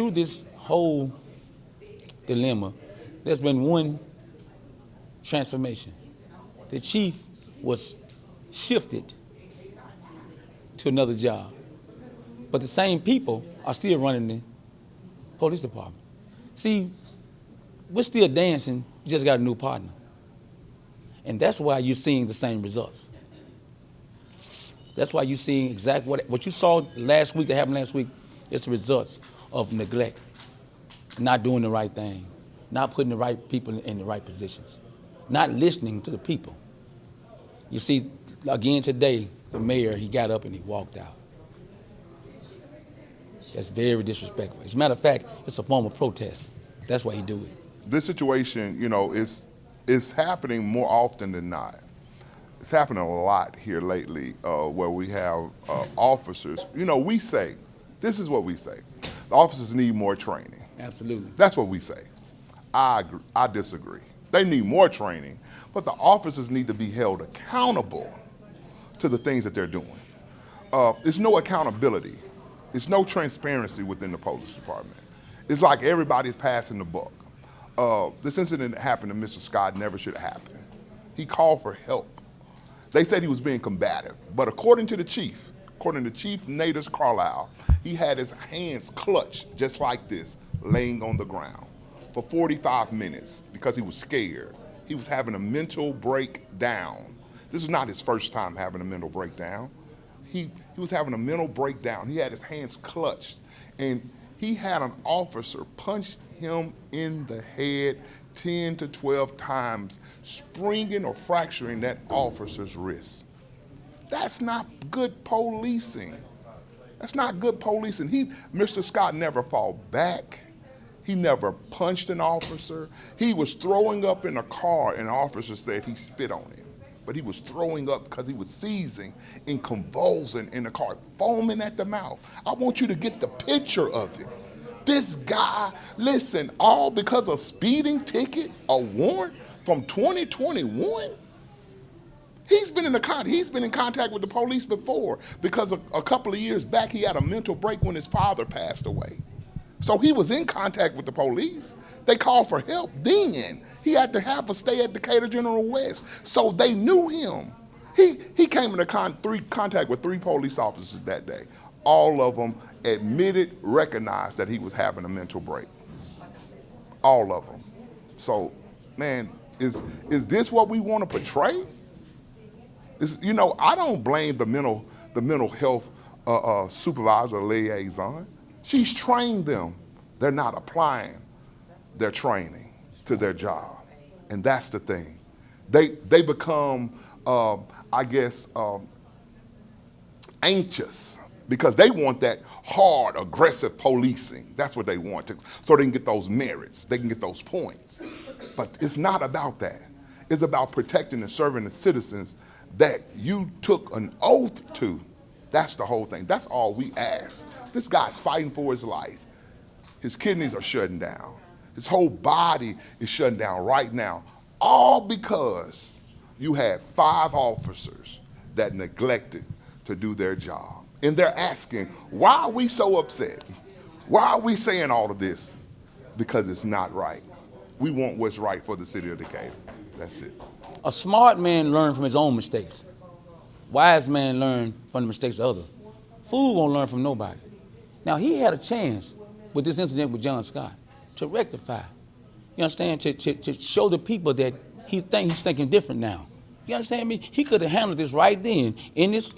through this whole dilemma, there's been one transformation. The chief was shifted to another job, but the same people are still running the police department. See, we're still dancing, we just got a new partner. And that's why you're seeing the same results. That's why you're seeing exactly what you saw last week, that happened last week. It's the results of neglect, not doing the right thing, not putting the right people in the right positions, not listening to the people. You see, again today, the mayor, he got up and he walked out. That's very disrespectful. As a matter of fact, it's a form of protest. That's why he do it. This situation, is happening more often than not. It's happening a lot here lately where we have officers. We say, this is what we say. The officers need more training. Absolutely. That's what we say. I agree. I disagree. They need more training, but the officers need to be held accountable to the things that they're doing. There's no accountability. There's no transparency within the police department. It's like everybody's passing the buck. This incident that happened to Mr. Scott never should have happened. He called for help. They said he was being combative, but according to Chief Natus Carlisle, he had his hands clutched just like this, laying on the ground for 45 minutes because he was scared. He was having a mental breakdown. This is not his first time having a mental breakdown. He was having a mental breakdown. He had his hands clutched, and he had an officer punch him in the head 10 to 12 times, springing or fracturing that officer's wrist. That's not good policing. That's not good policing. Mr. Scott never fought back. He never punched an officer. He was throwing up in a car, and an officer said he spit on him. But he was throwing up because he was seizing and convulsing in the car, foaming at the mouth. I want you to get the picture of it. This guy, listen, all because of speeding ticket, a warrant from 2021. He's been in contact with the police before because a couple of years back he had a mental break when his father passed away. So he was in contact with the police. They called for help then. He had to have a stay at Decatur General West. So they knew him. He came into contact with 3 police officers that day. All of them recognized that he was having a mental break. All of them. So, man, is this what we want to portray? I don't blame the mental health supervisor or liaison. She's trained them. They're not applying their training to their job, and that's the thing. They become, anxious because they want that hard, aggressive policing. That's what they want, so they can get those merits. They can get those points. But it's not about that. It's about protecting and serving the citizens that you took an oath to. That's the whole thing. That's all we ask. This guy's fighting for his life. His kidneys are shutting down. His whole body is shutting down right now, all because you had 5 officers that neglected to do their job. And they're asking, why are we so upset? Why are we saying all of this? Because it's not right. We want what's right for the city of Decatur. That's it. A smart man learns from his own mistakes. Wise man learn from the mistakes of others. Fool won't learn from nobody. Now, he had a chance with this incident with John Scott to rectify. You understand? To show the people that he's thinking different now. You understand me? He could have handled this right then in this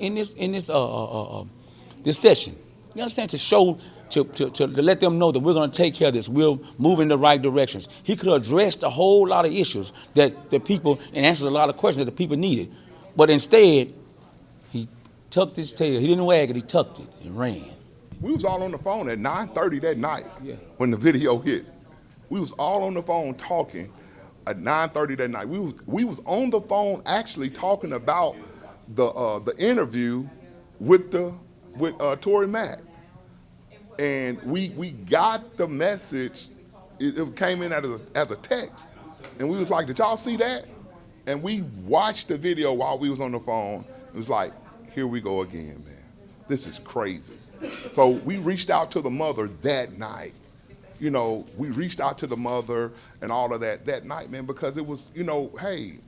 session. You understand? To show, to let them know that we're going to take care of this. We'll move in the right directions. He could have addressed a whole lot of issues that the people and answered a lot of questions that the people needed. But instead, he tucked his tail. He didn't wag it. He tucked it and ran. We was all on the phone at 9:30 that night when the video hit. We was all on the phone talking at 9:30 that night. We was on the phone actually talking about the interview with Tory Mack, and we got the message. It came in as a text, and we was like, "Did y'all see that?" And we watched the video while we was on the phone. It was like, "Here we go again, man. This is crazy." So we reached out to the mother that night, you know, we reached out to the mother and all of that night, man, because it was, you know, hey,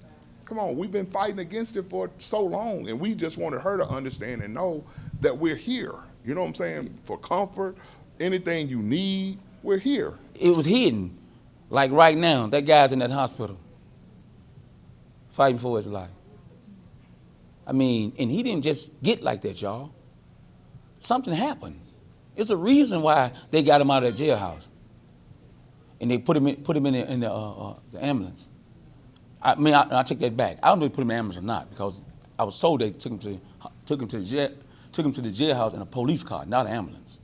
come on, we've been fighting against it for so long, and we just wanted her to understand and know that we're here. You know what I'm saying? For comfort, anything you need, we're here. It was hidden. Like right now, that guy's in that hospital fighting for his life. I mean, and he didn't just get like that, y'all. Something happened. It's a reason why they got him out of the jailhouse, and they put him in the ambulance. I mean, I take that back. I don't know if they put him in the ambulance or not, because I was told they took him to the jailhouse in a police car, not an ambulance.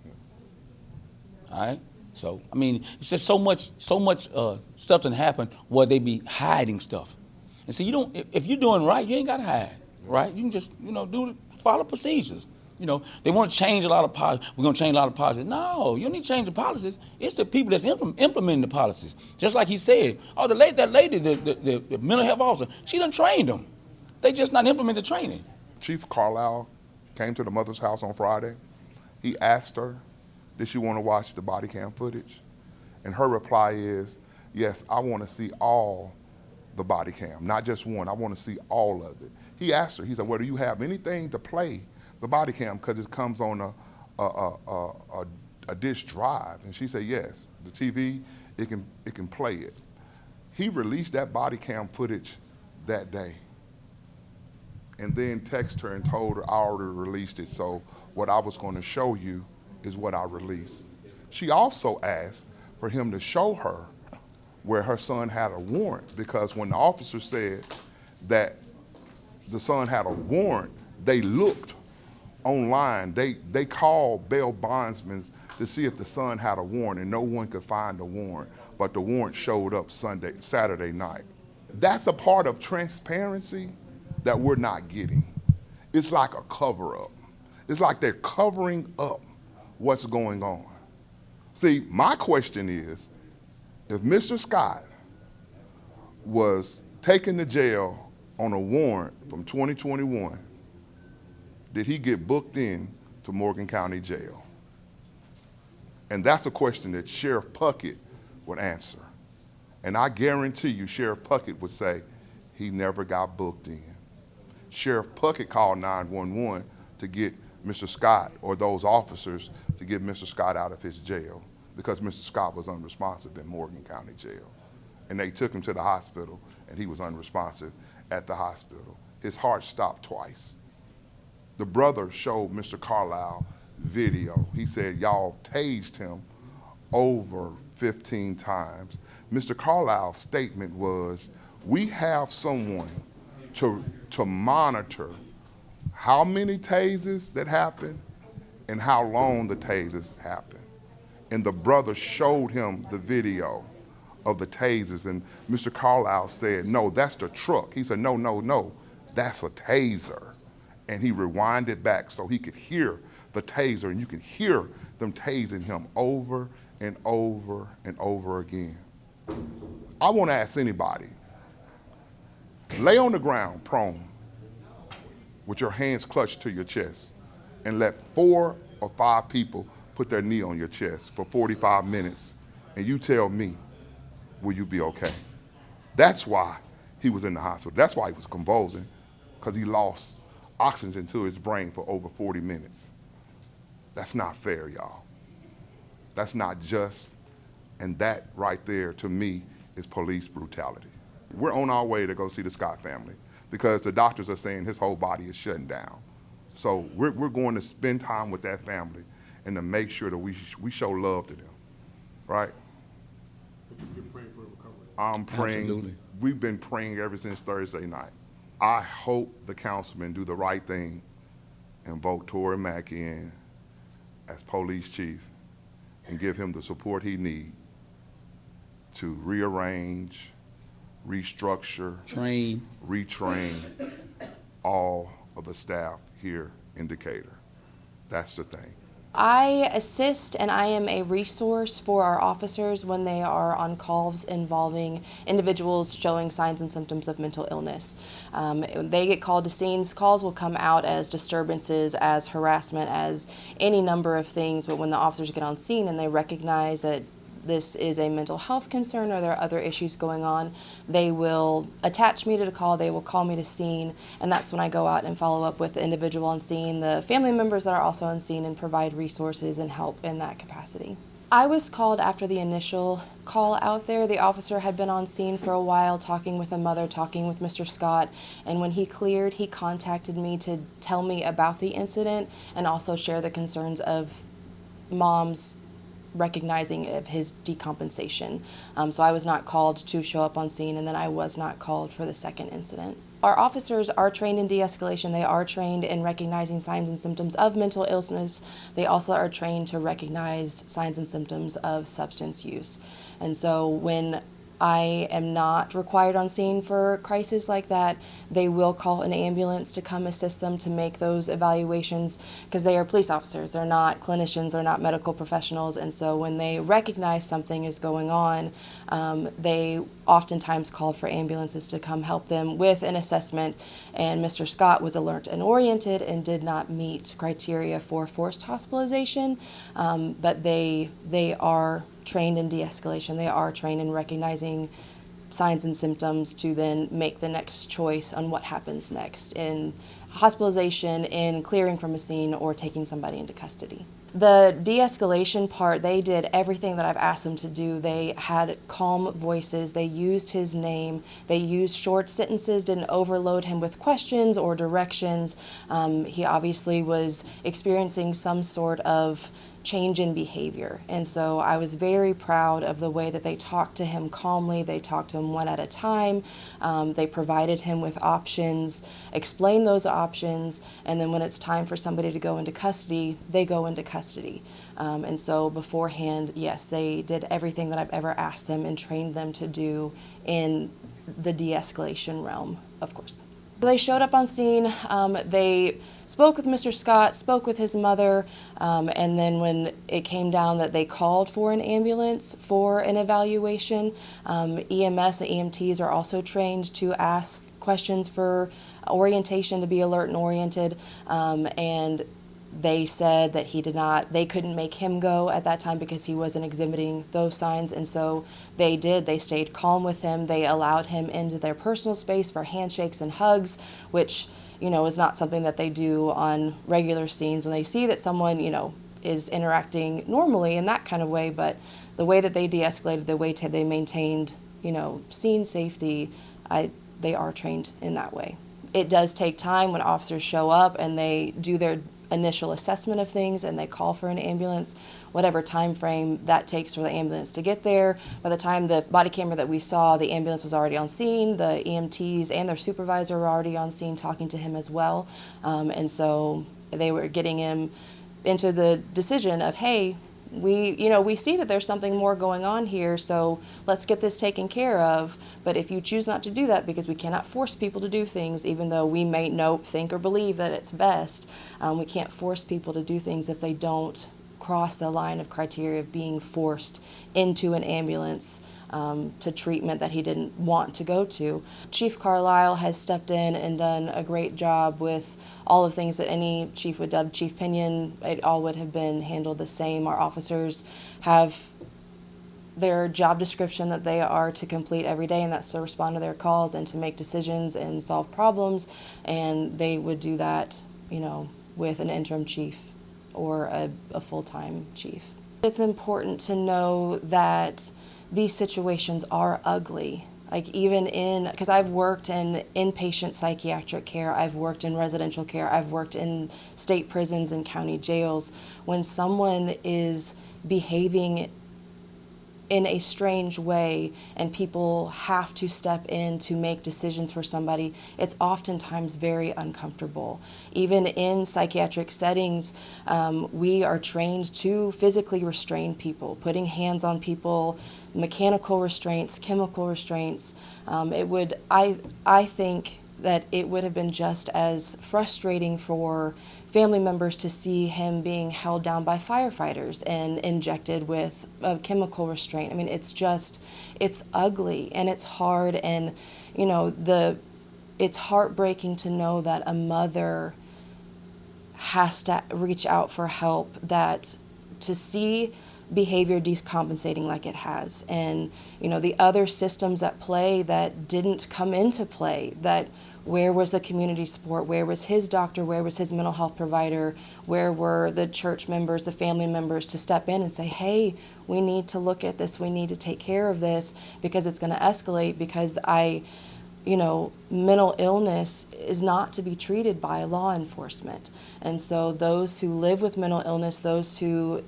All right. So I mean, it's just so much stuff that happen where they be hiding stuff. And so you don't. If you're doing right, you ain't gotta hide, right? You can just follow procedures. You know, they want to change a lot of policies. We're going to change a lot of policies. No, you don't need to change the policies. It's the people that's implementing the policies. Just like he said, that lady, the mental health officer, she done trained them. They just not implement the training. Chief Carlisle came to the mother's house on Friday. He asked her, did she want to watch the body cam footage? And her reply is, yes, I want to see all the body cam, not just one. I want to see all of it. He asked her, he said, well, do you have anything to play the body cam, because it comes on a disk drive? And she said, yes, the TV, it can play it. He released that body cam footage that day, and then texted her and told her I already released it, so what I was going to show you is what I released. She also asked for him to show her where her son had a warrant, because when the officer said that the son had a warrant, they looked online. They called bail bondsmen to see if the son had a warrant, and no one could find the warrant, but the warrant showed up Saturday night. That's a part of transparency that we're not getting. It's like a cover-up. It's like they're covering up what's going on. See, my question is, if Mr. Scott was taken to jail on a warrant from 2021, did he get booked in to Morgan County Jail? And that's a question that Sheriff Puckett would answer. And I guarantee you Sheriff Puckett would say he never got booked in. Sheriff Puckett called 911 to get Mr. Scott, or those officers, to get Mr. Scott out of his jail, because Mr. Scott was unresponsive in Morgan County Jail. And they took him to the hospital, and he was unresponsive at the hospital. His heart stopped twice. The brother showed Mr. Carlisle video. He said y'all tased him over 15 times. Mr. Carlisle's statement was, we have someone to monitor how many tasers that happen and how long the tasers happen. And the brother showed him the video of the tasers, and Mr. Carlisle said, no, that's the truck. He said, no, that's a taser. And he rewinded back so he could hear the taser, and you can hear them tasing him over and over and over again. I want to ask anybody, lay on the ground prone with your hands clutched to your chest, and let 4 or 5 people put their knee on your chest for 45 minutes, and you tell me, will you be okay? That's why he was in the hospital. That's why he was convulsing, because he lost oxygen to his brain for over 40 minutes. That's not fair, y'all. That's not just, and that right there, to me, is police brutality. We're on our way to go see the Scott family, because the doctors are saying his whole body is shutting down. So we're going to spend time with that family and to make sure that we show love to them, right? You've been praying for recovery. I'm praying. Absolutely. We've been praying ever since Thursday night. I hope the councilmen do the right thing and vote Tory Mack in as police chief and give him the support he needs to rearrange, restructure, retrain all of the staff here in Decatur. That's the thing. I assist and I am a resource for our officers when they are on calls involving individuals showing signs and symptoms of mental illness. They get called to scenes. Calls will come out as disturbances, as harassment, as any number of things, but when the officers get on scene and they recognize that this is a mental health concern or there are other issues going on, they will attach me to the call, they will call me to scene, and that's when I go out and follow up with the individual on scene, the family members that are also on scene, and provide resources and help in that capacity. I was called after the initial call out there. The officer had been on scene for a while, talking with a mother, talking with Mr. Scott, and when he cleared, he contacted me to tell me about the incident and also share the concerns of mom's recognizing of his decompensation. So I was not called to show up on scene, and then I was not called for the second incident. Our officers are trained in de-escalation. They are trained in recognizing signs and symptoms of mental illness. They also are trained to recognize signs and symptoms of substance use. And so when I am not required on scene for a crisis like that, they will call an ambulance to come assist them to make those evaluations, because they are police officers. They're not clinicians, they're not medical professionals, and so when they recognize something is going on, they oftentimes call for ambulances to come help them with an assessment, and Mr. Scott was alert and oriented and did not meet criteria for forced hospitalization, but they are trained in de-escalation. They are trained in recognizing signs and symptoms to then make the next choice on what happens next in hospitalization, in clearing from a scene, or taking somebody into custody. The de-escalation part, they did everything that I've asked them to do. They had calm voices. They used his name. They used short sentences, didn't overload him with questions or directions. He obviously was experiencing some sort of change in behavior. And so I was very proud of the way that they talked to him calmly. They talked to him one at a time. They provided him with options, explained those options, and then when it's time for somebody to go into custody, they go into custody. And so beforehand, yes, they did everything that I've ever asked them and trained them to do in the de-escalation realm, of course. They showed up on scene, they spoke with Mr. Scott, spoke with his mother, and then when it came down that they called for an ambulance for an evaluation, EMS and EMTs are also trained to ask questions for orientation, to be alert and oriented, and they said that they couldn't make him go at that time because he wasn't exhibiting those signs, and so they stayed calm with him. They allowed him into their personal space for handshakes and hugs, which, is not something that they do on regular scenes when they see that someone, is interacting normally in that kind of way, but the way that they de-escalated, the way they maintained, scene safety, they are trained in that way. It does take time when officers show up and they do their initial assessment of things and they call for an ambulance, whatever time frame that takes for the ambulance to get there. By the time the body camera that we saw, the ambulance was already on scene, the EMTs and their supervisor were already on scene talking to him as well. And so they were getting him into the decision of, hey, we see that there's something more going on here, so let's get this taken care of. But if you choose not to do that, because we cannot force people to do things, even though we may think or believe that it's best, we can't force people to do things if they don't cross the line of criteria of being forced into an ambulance to treatment that he didn't want to go to. Chief Carlisle has stepped in and done a great job with all of things that any chief would dub Chief Pinion. It all would have been handled the same. Our officers have their job description that they are to complete every day, and that's to respond to their calls and to make decisions and solve problems, and they would do that, with an interim chief or a full-time chief. It's important to know that these situations are ugly. Like because I've worked in inpatient psychiatric care, I've worked in residential care, I've worked in state prisons and county jails. When someone is behaving in a strange way and people have to step in to make decisions for somebody, it's oftentimes very uncomfortable. Even in psychiatric settings, we are trained to physically restrain people, putting hands on people, mechanical restraints, chemical restraints. I think that it would have been just as frustrating for family members to see him being held down by firefighters and injected with a chemical restraint. I mean, it's ugly and it's hard, and it's heartbreaking to know that a mother has to reach out for help, that to see behavior decompensating like it has. And, the other systems at play that didn't come into play, that where was the community support? Where was his doctor? Where was his mental health provider? Where were the church members, the family members to step in and say, hey, we need to look at this. We need to take care of this because it's going to escalate, because mental illness is not to be treated by law enforcement. And so those who live with mental illness, those who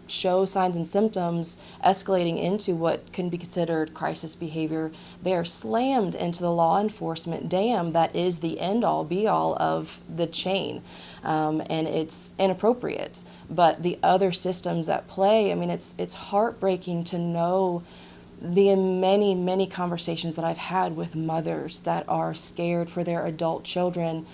show signs and symptoms escalating into what can be considered crisis behavior, they are slammed into the law enforcement dam that is the end-all, be-all of the chain. And it's inappropriate. But the other systems at play, it's heartbreaking to know the many, many conversations that I've had with mothers that are scared for their adult children.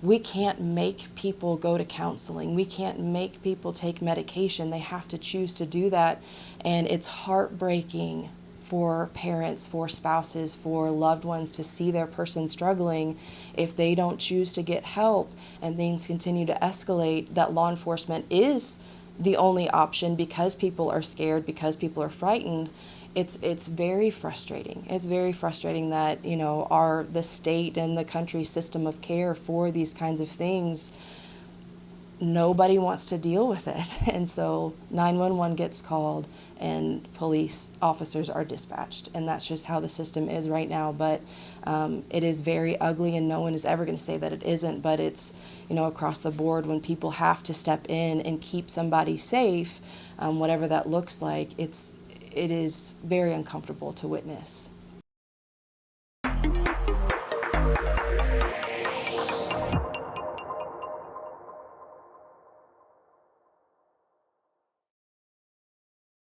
We can't make people go to counseling. We can't make people take medication. They have to choose to do that. And it's heartbreaking for parents, for spouses, for loved ones to see their person struggling if they don't choose to get help and things continue to escalate, that law enforcement is the only option because people are scared, because people are frightened. It's very frustrating. It's very frustrating that, the state and the country's system of care for these kinds of things, nobody wants to deal with it. And so 911 gets called and police officers are dispatched. And that's just how the system is right now. But it is very ugly, and no one is ever going to say that it isn't. But it's, across the board, when people have to step in and keep somebody safe, whatever that looks like, it is very uncomfortable to witness.